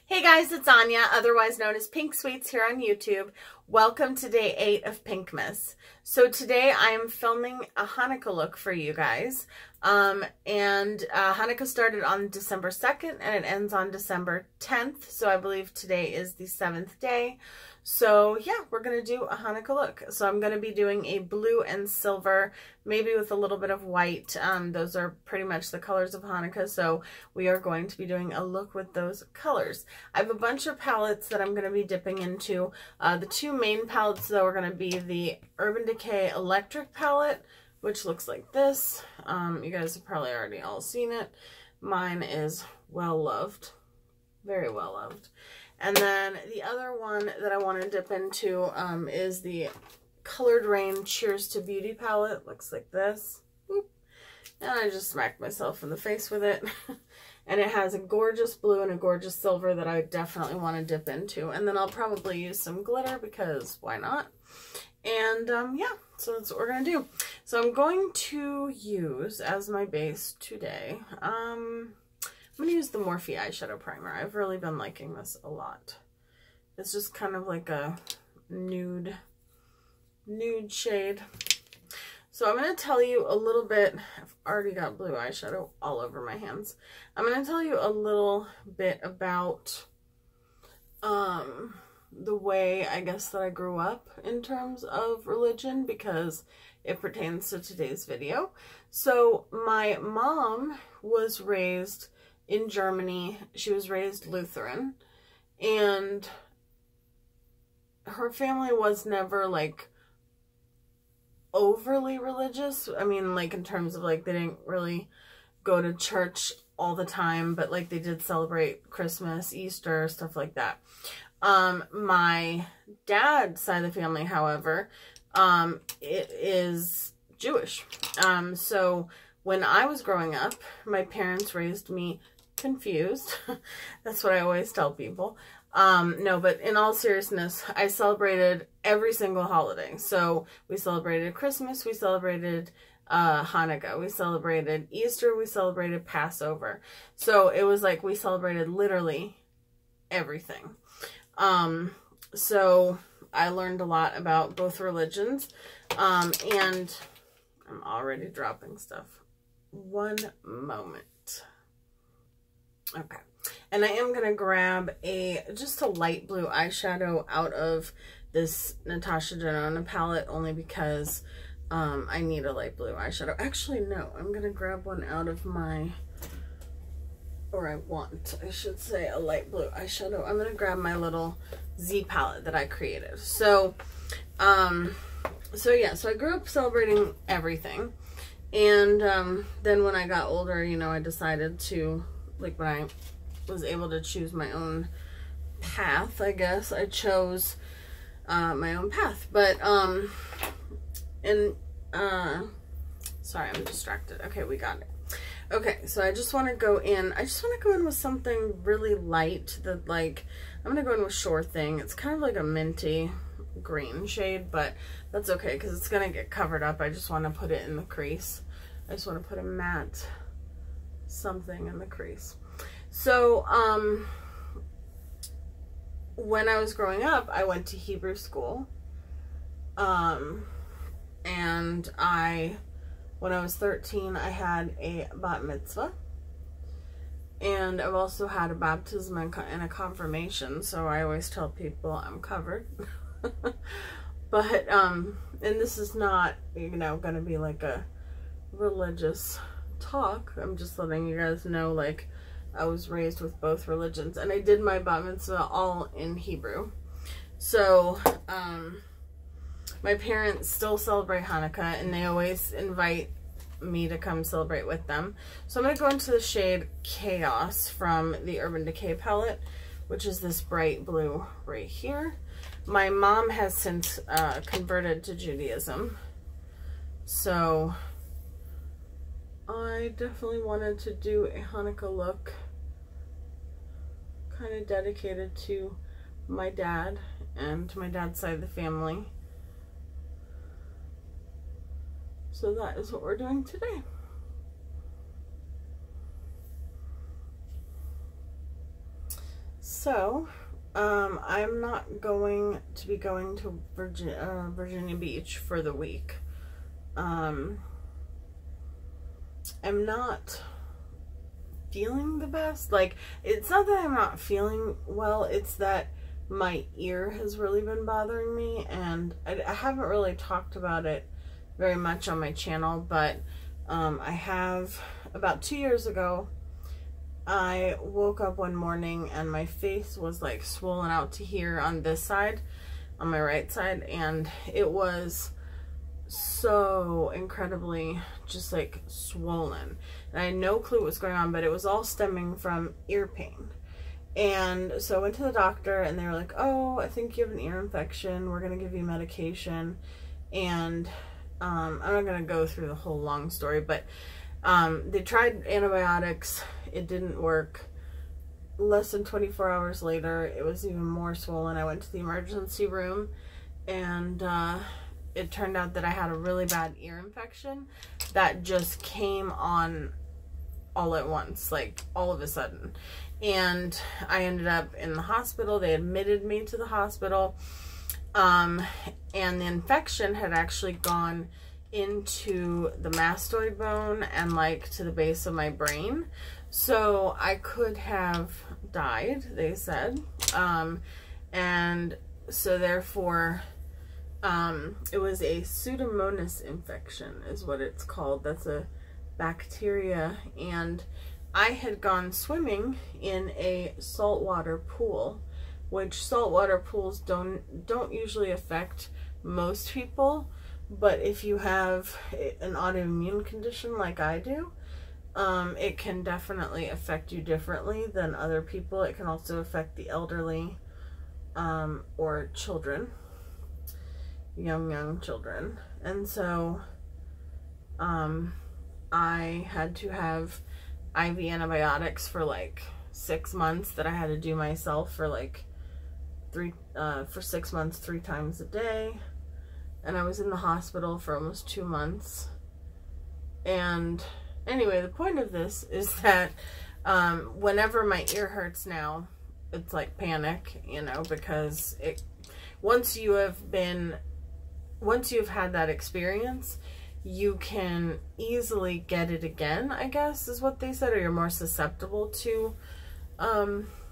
Hey guys, it's Anya, otherwise known as Pink Sweets here on YouTube. Welcome to day 8 of P1nk-Mas. So today I am filming a Hanukkah look for you guys. Hanukkah started on December 2nd and it ends on December 10th. So I believe today is the 7th day. So yeah, we're going to do a Hanukkah look. So I'm going to be doing a blue and silver, maybe with a little bit of white. Those are pretty much the colors of Hanukkah. So we are going to be doing a look with those colors. I have a bunch of palettes that I'm going to be dipping into. The two main palettes though are going to be the Urban Decay Electric palette, which looks like this. You guys have probably already all seen it. Mine is well loved, very well loved. And then the other one that I want to dip into is the Colored Rain Cheers to Beauty palette. Looks like this. Whoop. And I just smacked myself in the face with it. And it has a gorgeous blue and a gorgeous silver that I definitely want to dip into. And then I'll probably use some glitter because why not? And yeah, so that's what we're going to do. So I'm going to use as my base today, I'm going to use the Morphe eyeshadow primer. I've really been liking this a lot. It's just kind of like a nude shade. So I'm going to tell you a little bit, I've already got blue eyeshadow all over my hands. I'm going to tell you a little bit about the way, I guess, that I grew up in terms of religion because it pertains to today's video. So my mom was raised in Germany. She was raised Lutheran, and her family was never like overly religious. I mean, like in terms of like they didn't really go to church all the time, but like they did celebrate Christmas, Easter, stuff like that. My dad's side of the family, however, it is Jewish. So when I was growing up, my parents raised me confused. That's what I always tell people. No, but in all seriousness, I celebrated every single holiday. So we celebrated Christmas, we celebrated Hanukkah, we celebrated Easter, we celebrated Passover. So it was like we celebrated literally everything. So I learned a lot about both religions, and I'm already dropping stuff. One moment. Okay. And I am going to grab just a light blue eyeshadow out of this Natasha Denona palette only because, I need a light blue eyeshadow. Actually, no, I'm going to grab one out of my, I should say, a light blue eyeshadow. I'm going to grab my little Z palette that I created. So yeah, so I grew up celebrating everything. And then when I got older, you know, I decided to, like when I was able to choose my own path, I guess, I chose my own path. But, sorry, I'm distracted. Okay, we got it. Okay, so I just want to go in, with something really light that, like, I'm going to go in with Sure Thing. It's kind of like a minty green shade, but that's okay because it's going to get covered up. I just want to put it in the crease. I just want to put a matte something in the crease. So, when I was growing up, I went to Hebrew school, and when I was 13, I had a Bat Mitzvah, and I've also had a baptism and a confirmation, so I always tell people I'm covered. But, and this is not, you know, going to be like a religious talk. I'm just letting you guys know, like, I was raised with both religions, and I did my Bat Mitzvah all in Hebrew. So, my parents still celebrate Hanukkah, and they always invite me to come celebrate with them. So I'm going to go into the shade Chaos from the Urban Decay palette, which is this bright blue right here. My mom has since converted to Judaism, so I definitely wanted to do a Hanukkah look kind of dedicated to my dad and to my dad's side of the family. So that is what we're doing today. So, I'm not going to be going to Virginia Beach for the week. I'm not feeling the best. Like, it's not that I'm not feeling well, it's that my ear has really been bothering me, and I haven't really talked about it very much on my channel, but I have, about 2 years ago, I woke up one morning and my face was like swollen out to here on this side, on my right side, and it was so incredibly just like swollen. And I had no clue what was going on, but it was all stemming from ear pain. And so I went to the doctor and they were like, oh, I think you have an ear infection. We're going to give you medication. And I'm not going to go through the whole long story, but they tried antibiotics. It didn't work. Less than 24 hours later, it was even more swollen. I went to the emergency room, and it turned out that I had a really bad ear infection that just came on all at once, like all of a sudden. And I ended up in the hospital. They admitted me to the hospital. And the infection had actually gone into the mastoid bone and like to the base of my brain. So I could have died, they said. And so therefore, it was a Pseudomonas infection is what it's called. That's a bacteria. And I had gone swimming in a saltwater pool, which saltwater pools don't usually affect most people. But if you have an autoimmune condition like I do, it can definitely affect you differently than other people. It can also affect the elderly or children, young children. And so I had to have IV antibiotics for like 6 months that I had to do myself for like 6 months, 3 times a day. And I was in the hospital for almost 2 months. And anyway, the point of this is that whenever my ear hurts now, it's like panic, you know, because once you've had that experience, you can easily get it again, I guess is what they said, or you're more susceptible to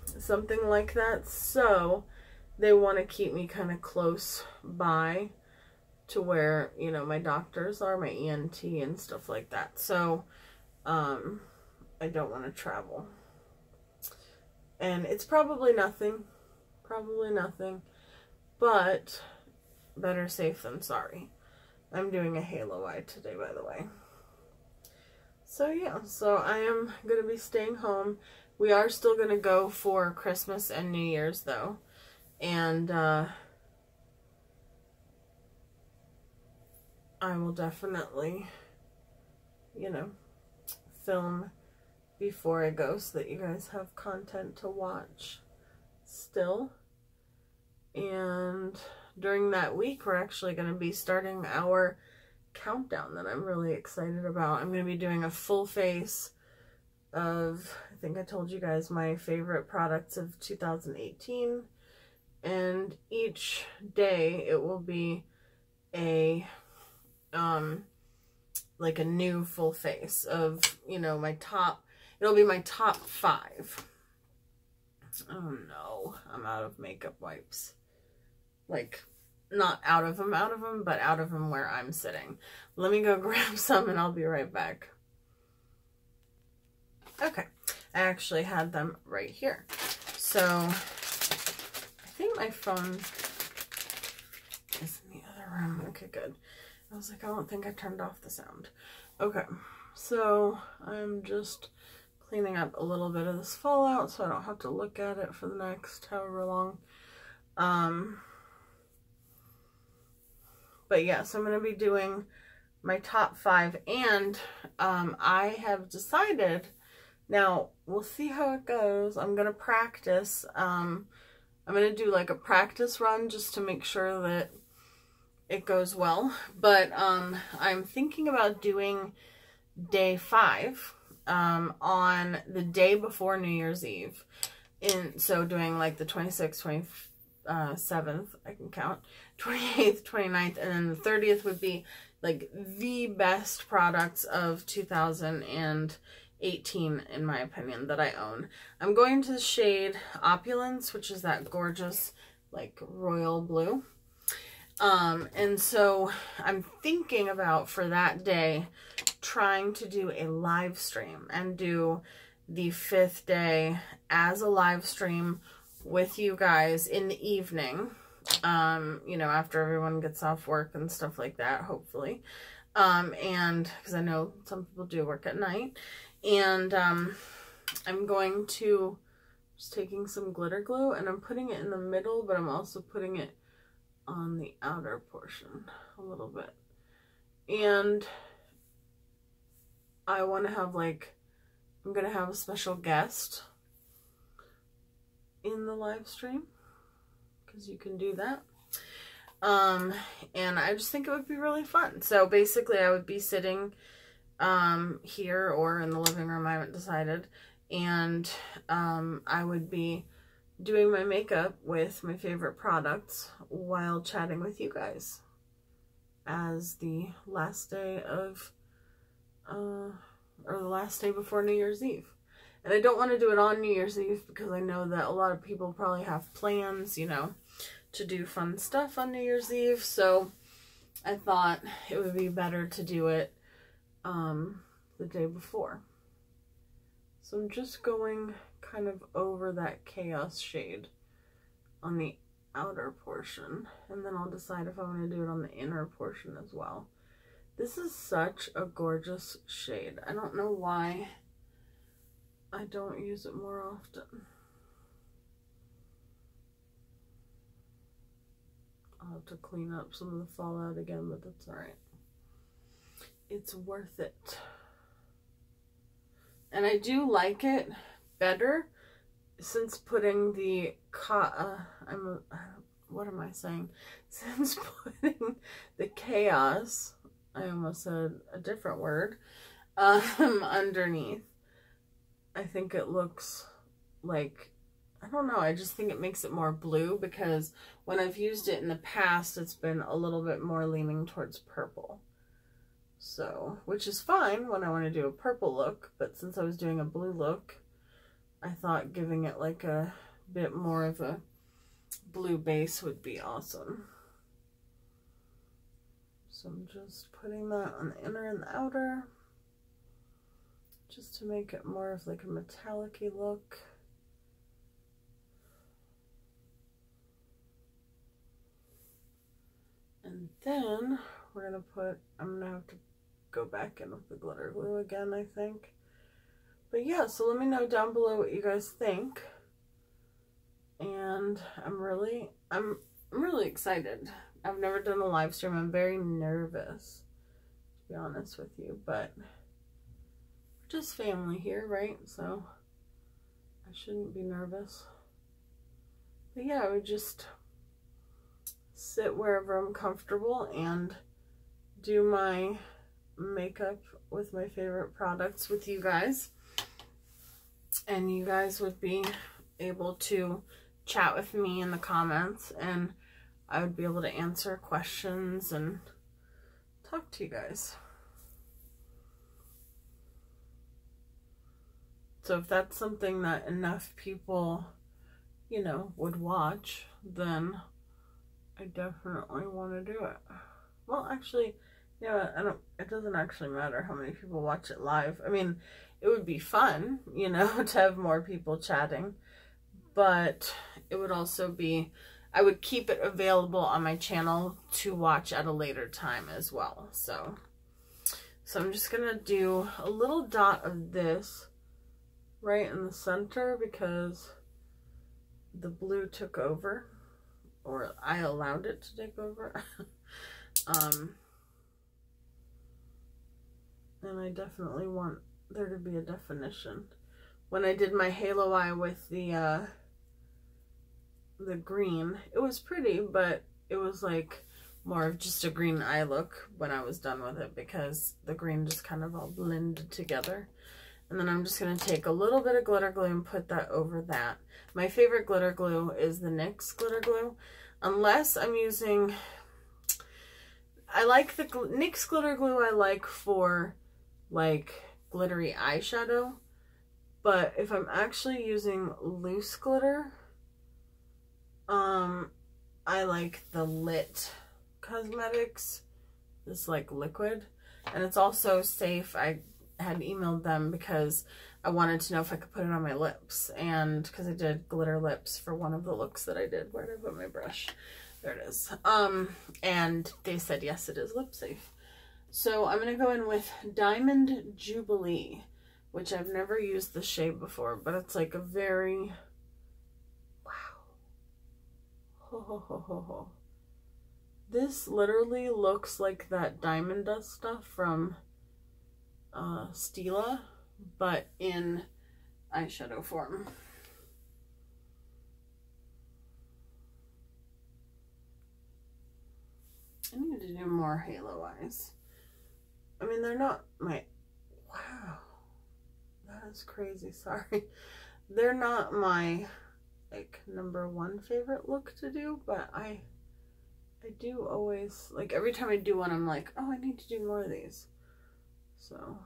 something like that. So they want to keep me kind of close by to where, you know, my doctors are, my ENT and stuff like that. So I don't want to travel. And it's probably nothing, but better safe than sorry. I'm doing a halo eye today, by the way. So yeah, so I am going to be staying home. We are still going to go for Christmas and New Year's though. And I will definitely, you know, film before I go so that you guys have content to watch still. And during that week, we're actually going to be starting our countdown that I'm really excited about. I'm going to be doing a full face of, I think I told you guys, my favorite products of 2018. And each day it will be a like a new full face of, you know, my top, it'll be my top 5. Oh no, I'm out of makeup wipes. Like, not out of them, but out of them where I'm sitting. Let me go grab some and I'll be right back. Okay, I actually had them right here. So, I think my phone is in the other room. Okay, good. I was like, I don't think I turned off the sound. Okay, so I'm just cleaning up a little bit of this fallout so I don't have to look at it for the next however long. But yes, I'm going to be doing my top 5, and I have decided, now we'll see how it goes. I'm going to practice. I'm going to do like a practice run just to make sure that it goes well. But I'm thinking about doing day 5 on the day before New Year's Eve. So doing like the 26th, 27th, I can count, 28th, 29th, and then the 30th would be like the best products of 2018, in my opinion, that I own. I'm going to the shade Opulence, which is that gorgeous like royal blue. And so I'm thinking about, for that day, trying to do a live stream and do the 5th day as a live stream with you guys in the evening, you know, after everyone gets off work and stuff like that, hopefully. And because I know some people do work at night. And I'm going to, just taking some glitter glue, and I'm putting it in the middle, but I'm also putting it on the outer portion a little bit. And I want to have like, I'm going to have a special guest in the live stream, because you can do that. And I just think it would be really fun. So basically I would be sitting here or in the living room, I haven't decided, and I would be doing my makeup with my favorite products while chatting with you guys as the last day of or the last day before New Year's Eve. And I don't want to do it on New Year's Eve because I know that a lot of people probably have plans, you know, to do fun stuff on New Year's Eve. So I thought it would be better to do it the day before. So I'm just going kind of over that Chaos shade on the outer portion, and then I'll decide if I want to do it on the inner portion as well. This is such a gorgeous shade. I don't know why I don't use it more often. I'll have to clean up some of the fallout again, but that's alright. It's worth it. And I do like it better since putting the what am I saying? Since putting the Chaos, I almost said a different word, underneath. I think it looks like, I don't know, I just think it makes it more blue, because when I've used it in the past, it's been a little bit more leaning towards purple. So, which is fine when I want to do a purple look, but since I was doing a blue look, I thought giving it like a bit more of a blue base would be awesome. So I'm just putting that on the inner and the outer, just to make it more of like a metallic-y look. And then we're gonna put, I'm gonna have to go back in with the glitter glue again, I think. But yeah, so let me know down below what you guys think. And I'm really excited. I've never done a live stream. I'm very nervous, to be honest with you, but we're just family here, right? So I shouldn't be nervous. But yeah, I would just sit wherever I'm comfortable and do my makeup with my favorite products with you guys. And you guys would be able to chat with me in the comments, and I would be able to answer questions and talk to you guys. So if that's something that enough people, you know, would watch, then I definitely want to do it. Well, actually, yeah, it doesn't actually matter how many people watch it live. I mean, it would be fun, you know, to have more people chatting, but it would also be, I would keep it available on my channel to watch at a later time as well. So I'm just gonna do a little dot of this right in the center, because the blue took over, or I allowed it to take over. And I definitely want there to be a definition. When I did my halo eye with the green, it was pretty, but it was like more of just a green eye look when I was done with it, because the green just kind of all blended together. And then I'm just going to take a little bit of glitter glue and put that over that. My favorite glitter glue is the NYX glitter glue. Unless I'm using... I like the NYX glitter glue I like for like glittery eyeshadow. But if I'm actually using loose glitter, I like the Lit Cosmetics, this like liquid. And it's also safe. I had emailed them because I wanted to know if I could put it on my lips, and because I did glitter lips for one of the looks that I did. Where did I put my brush? There it is. And they said yes, it is lip safe. So I'm gonna go in with Diamond Jubilee, which I've never used the shade before, but it's like a very, wow, ho ho ho ho ho. This literally looks like that diamond dust stuff from Stila, but in eyeshadow form. I need to do more halo eyes. I mean, they're not my... Wow. That is crazy. Sorry. They're not my, like, #1 favorite look to do, but I do always... Like, every time I do one, I'm like, oh, I need to do more of these. So...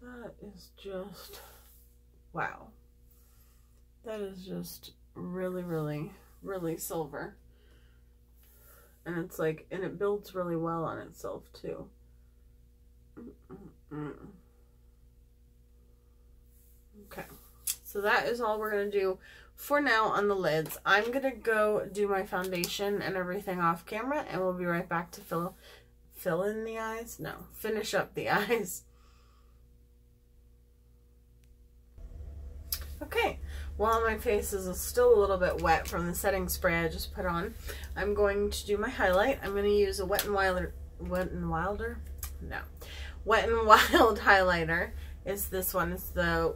That is just... Wow. That is just really, really, really silver. And it's like, and it builds really well on itself too. Okay, so that is all we're gonna do for now on the lids. I'm gonna go do my foundation and everything off camera, and we'll be right back to fill in the eyes. No, finish up the eyes. Okay, while my face is still a little bit wet from the setting spray I just put on, I'm going to do my highlight. I'm going to use a Wet n Wild highlighter. It's this one. It's the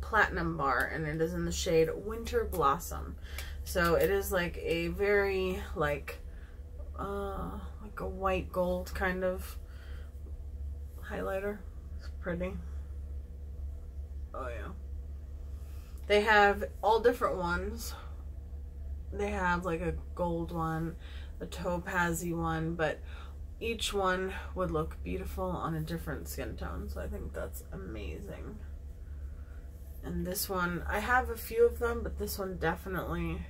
Platinum Bar, and it is in the shade Winter Blossom. So it is like a very like a white gold kind of highlighter. It's pretty. Oh yeah. They have all different ones. They have like a gold one, a topaz-y one, but each one would look beautiful on a different skin tone. So I think that's amazing. And this one, I have a few of them, but this one definitely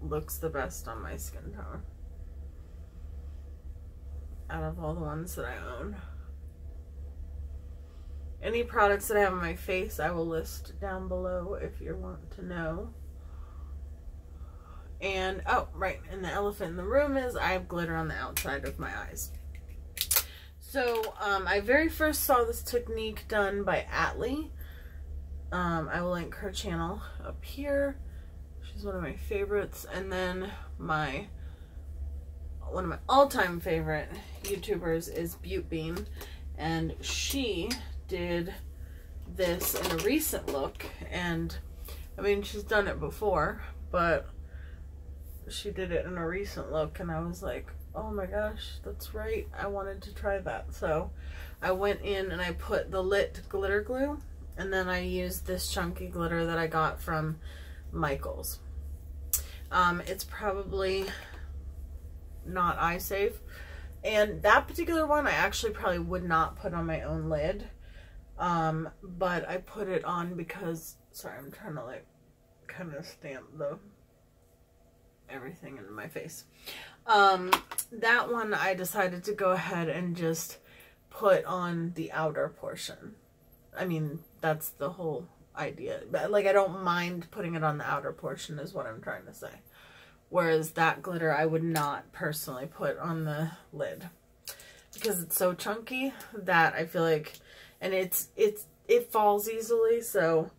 looks the best on my skin tone out of all the ones that I own. Any products that I have on my face, I will list down below if you want to know. And, oh, right, and the elephant in the room is I have glitter on the outside of my eyes. So, I very first saw this technique done by Atleeey. I will link her channel up here. She's one of my favorites. And then one of my all-time favorite YouTubers is beautbean. And she did this in a recent look, and I mean, she's done it before, but she did it in a recent look, and I was like, oh my gosh, that's right, I wanted to try that. So I went in and I put the Lit glitter glue, and then I used this chunky glitter that I got from Michael's. It's probably not eye safe, and that particular one I actually probably would not put on my own lid. But I put it on because, sorry, I'm trying to like kind of stamp everything in my face. That one I decided to go ahead and just put on the outer portion. I mean, that's the whole idea. But like, I don't mind putting it on the outer portion is what I'm trying to say. Whereas that glitter I would not personally put on the lid because it's so chunky that I feel like, and it falls easily, so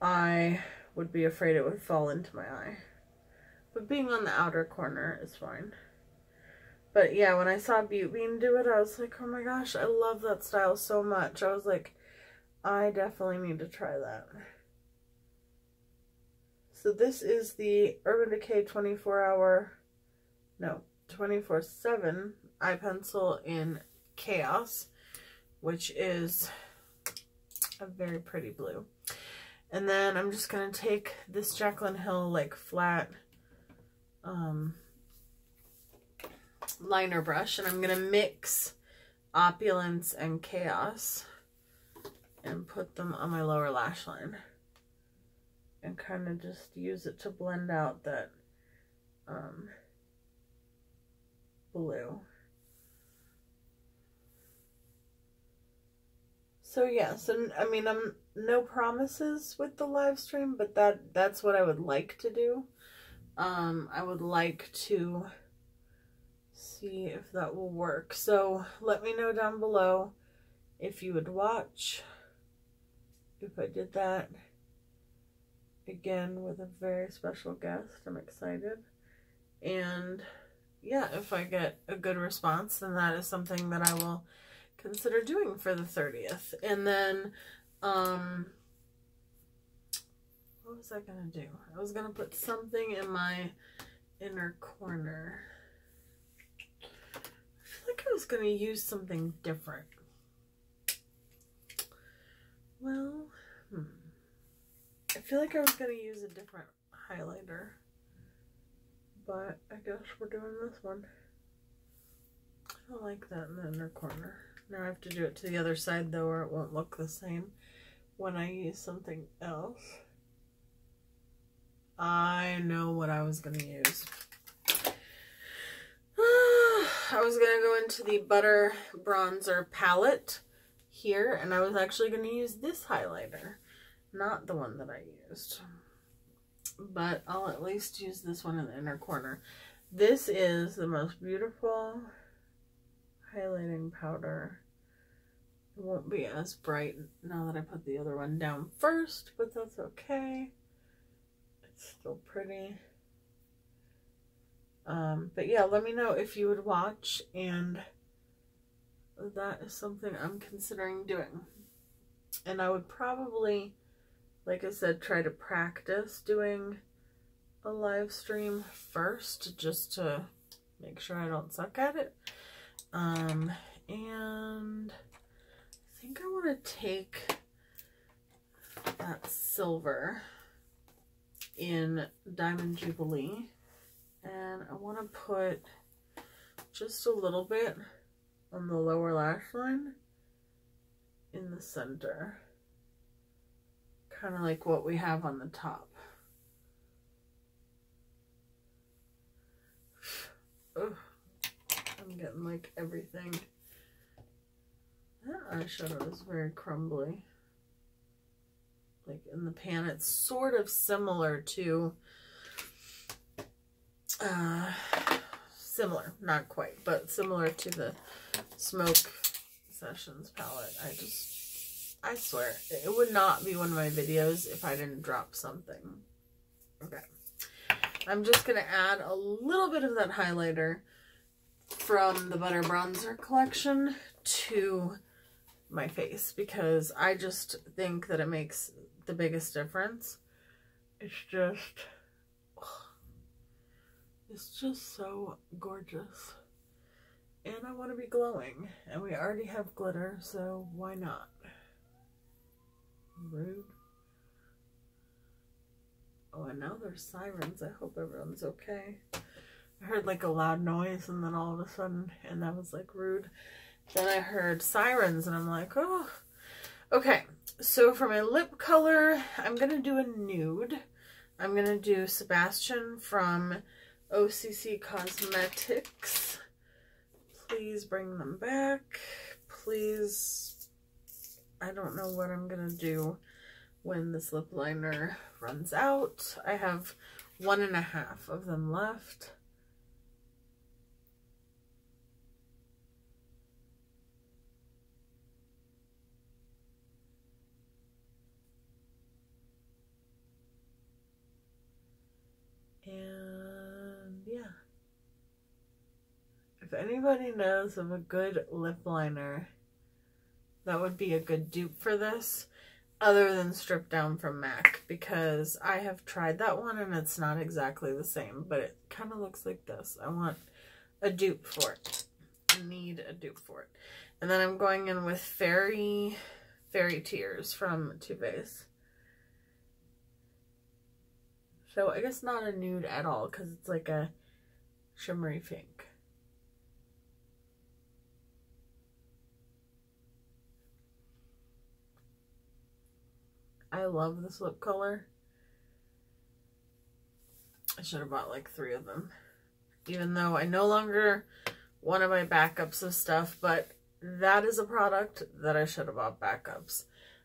I would be afraid it would fall into my eye. But being on the outer corner is fine. But yeah, when I saw beautbean do it, I was like, oh my gosh, I love that style so much. I was like, I definitely need to try that. So this is the Urban Decay 24/7 eye pencil in Chaos, which is a very pretty blue. And then I'm just going to take this Jaclyn Hill like flat liner brush, and I'm going to mix Opulence and Chaos and put them on my lower lash line and kind of just use it to blend out that blue. So yeah, so I mean, I'm no promises with the live stream, but that's what I would like to do. I would like to see if that will work. So let me know down below if you would watch if I did that again with a very special guest. I'm excited. And yeah, if I get a good response, then that is something that I will consider doing for the 30th. And then what was I gonna do? I was gonna put something in my inner corner. I feel like I was gonna use something different. Well, I feel like I was gonna use a different highlighter, but I guess we're doing this one. I don't like that in the inner corner. Now I have to do it to the other side though, or it won't look the same when I use something else. I know what I was gonna use. I was gonna go into the Butter Bronzer palette here, and I was actually gonna use this highlighter, not the one that I used. But I'll at least use this one in the inner corner. This is the most beautiful highlighting powder. It won't be as bright now that I put the other one down first, but that's okay. It's still pretty. But yeah, let me know if you would watch, and that is something I'm considering doing. And I would probably, like I said, try to practice doing a live stream first, just to make sure I don't suck at it. And I think I want to take that silver in Diamond Jubilee, and I want to put just a little bit on the lower lash line in the center, kind of like what we have on the top. Ugh, I'm getting like everything. That eyeshadow is very crumbly. Like in the pan, it's sort of similar to, not quite, but similar to the Smoke Sessions palette. I swear, it would not be one of my videos if I didn't drop something. Okay. I'm just going to add a little bit of that highlighter from the Butter Bronzer collection to my face, because I just think that it makes the biggest difference. It's just so gorgeous. And I want to be glowing, and we already have glitter, so why not? Rude. Oh, and now there's sirens. I hope everyone's okay. I heard like a loud noise, and then all of a sudden, and that was like rude. Then I heard sirens, and I'm like, oh. Okay, so for my lip color, I'm going to do a nude. I'm going to do Sebastian from OCC Cosmetics. Please bring them back. Please. I don't know what I'm going to do when this lip liner runs out. I have 1.5 of them left. And yeah, if anybody knows of a good lip liner that would be a good dupe for this, other than Strip Down from MAC, because I have tried that one and it's not exactly the same, but it kind of looks like this. I want a dupe for it. I need a dupe for it. And then I'm going in with Fairy Tears from Too Faced. So I guess not a nude at all because it's like a shimmery pink. I love this lip color. I should have bought like 3 of them. Even though I no longer want to buy backups of stuff, but that is a product that I should have bought backups.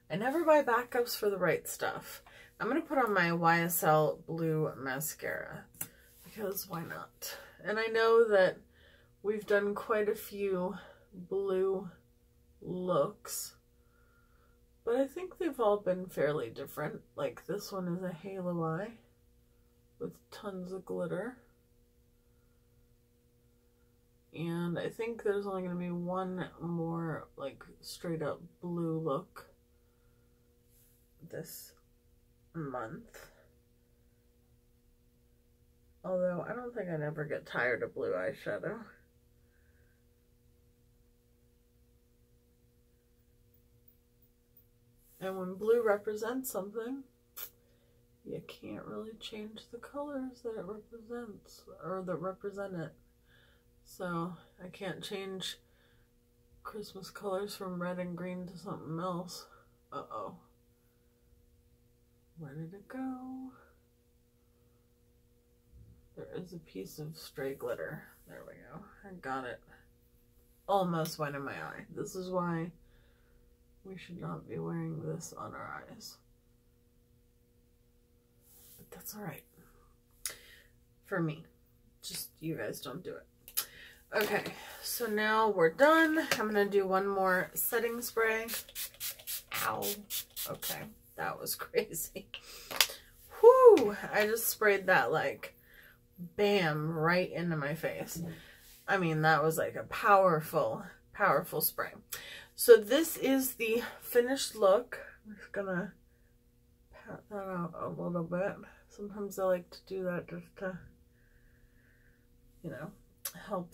I never buy backups for the right stuff. I'm going to put on my YSL blue mascara because why not? And I know that we've done quite a few blue looks, but I think they've all been fairly different. Like this one is a halo eye with tons of glitter. And I think there's only going to be one more like straight up blue look this month. Although I don't think I ever get tired of blue eyeshadow. And when blue represents something, you can't really change the colors that it represents or that represent it. So I can't change Christmas colors from red and green to something else. Uh-oh. Where did it go? There is a piece of stray glitter. There we go. I got it. Almost went in my eye. This is why we should not be wearing this on our eyes. But that's alright. For me. Just you guys don't do it. Okay, so now we're done. I'm going to do one more setting spray. Ow. Okay, that was crazy. Whew, I just sprayed that like, bam, right into my face. I mean, that was like a powerful, powerful spray. So this is the finished look. I'm just going to pat that out a little bit. Sometimes I like to do that just to, you know, help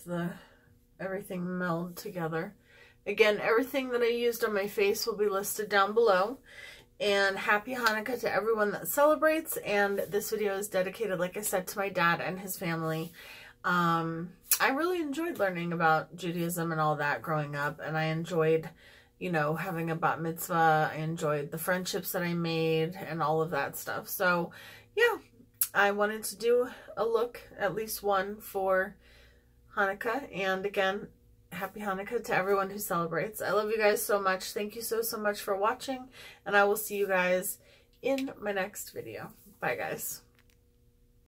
everything meld together. Again, everything that I used on my face will be listed down below. And happy Hanukkah to everyone that celebrates. And this video is dedicated, like I said, to my dad and his family. I really enjoyed learning about Judaism and all that growing up. And I enjoyed, you know, having a Bat Mitzvah. I enjoyed the friendships that I made and all of that stuff. So, yeah, I wanted to do a look, at least one, for Hanukkah. And again, happy Hanukkah to everyone who celebrates. I love you guys so much. Thank you so much for watching, and I will see you guys in my next video. Bye guys.